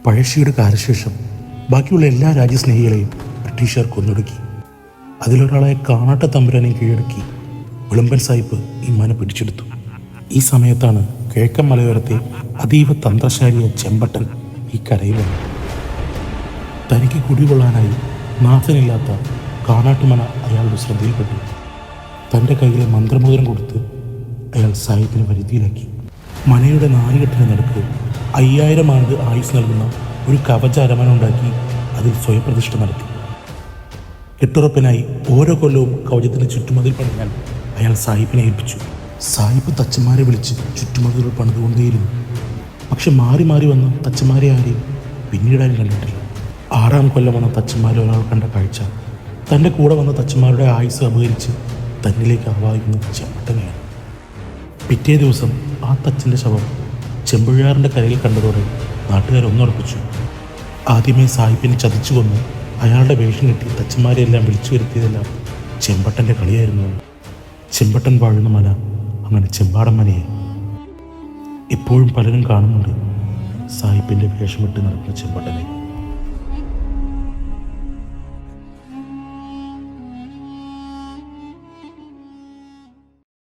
പഴശ്ശിയുടെ കാലശേഷം ബാക്കിയുള്ള എല്ലാ രാജ്യസ്നേഹികളെയും ബ്രിട്ടീഷുകാർ കൊന്നൊടുക്കി. അതിലൊരാളായ കാണാട്ട തമ്പുരാനെയും കീഴടക്കി വിളമ്പൻ സാഹിബ് ഈ മന പിടിച്ചെടുത്തു. ഈ സമയത്താണ് കിഴക്കൻ മലയോരത്തെ അതീവ തന്ത്രശാലിയ ചെമ്പട്ടൻ ഈ കരയിൽ വന്നത്. തനിക്ക് കുടികൊള്ളാനായി നാഥനില്ലാത്ത കാണാട്ടുമന അയാളുടെ ശ്രദ്ധയിൽപ്പെട്ടു. തൻ്റെ കയ്യിലെ മന്ത്രമോതിരം കൊടുത്ത് അയാൾ സാഹിബിനെ വരുതിയിലാക്കി. മനയുടെ നാലുകെട്ടിന് നടുക്ക് 5000 ആണ്ട് ആയുസ് നൽകുന്ന ഒരു കവച അരമന ഉണ്ടാക്കി അതിൽ സ്വയപ്രതിഷ്ഠ നടത്തി. കെട്ടുറപ്പിനായി ഓരോ കൊല്ലവും കവചത്തിന് ചുറ്റുമതിൽ പണിയാൻ അയാൾ സാഹിബിനെ ഏൽപ്പിച്ചു. സാഹിബ് തച്ചന്മാരെ വിളിച്ച് ചുറ്റുമതിലുകൾ പണിതുകൊണ്ടേയിരുന്നു. പക്ഷെ മാറി മാറി വന്ന തച്ചന്മാരെ ആരെയും പിന്നീടാരും കണ്ടിട്ടില്ല. 6ാം കൊല്ലം വന്ന തച്ചന്മാരെ ഒരാൾ കണ്ട കാഴ്ച തൻ്റെ കൂടെ വന്ന തച്ചന്മാരുടെ ആയുസ് അപഹരിച്ച് തന്നിലേക്ക് ആവാഹിക്കുന്ന ചെമ്പട്ടനെയാണ്. പിറ്റേ ദിവസം ആ തച്ചൻ്റെ ശവം ചെമ്പുഴാറിൻ്റെ കരയിൽ കണ്ടതോടെ നാട്ടുകാരൊന്നുറപ്പിച്ചു. ആദ്യമേ സാഹിബിനെ ചതിച്ചു കൊന്ന് അയാളുടെ വേഷം കെട്ടി തച്ചന്മാരെയെല്ലാം വിളിച്ചു വരുത്തിയതെല്ലാം ചെമ്പട്ടൻ്റെ കളിയായിരുന്നു. ചെമ്പട്ടൻ വാഴുന്ന മന അങ്ങനെ ചെമ്പാടൻ മനയെ ഇപ്പോഴും പലരും കാണുന്നുണ്ട് സാഹിബിൻ്റെ വേഷമിട്ട് നടക്കുന്ന ചെമ്പട്ടനെ.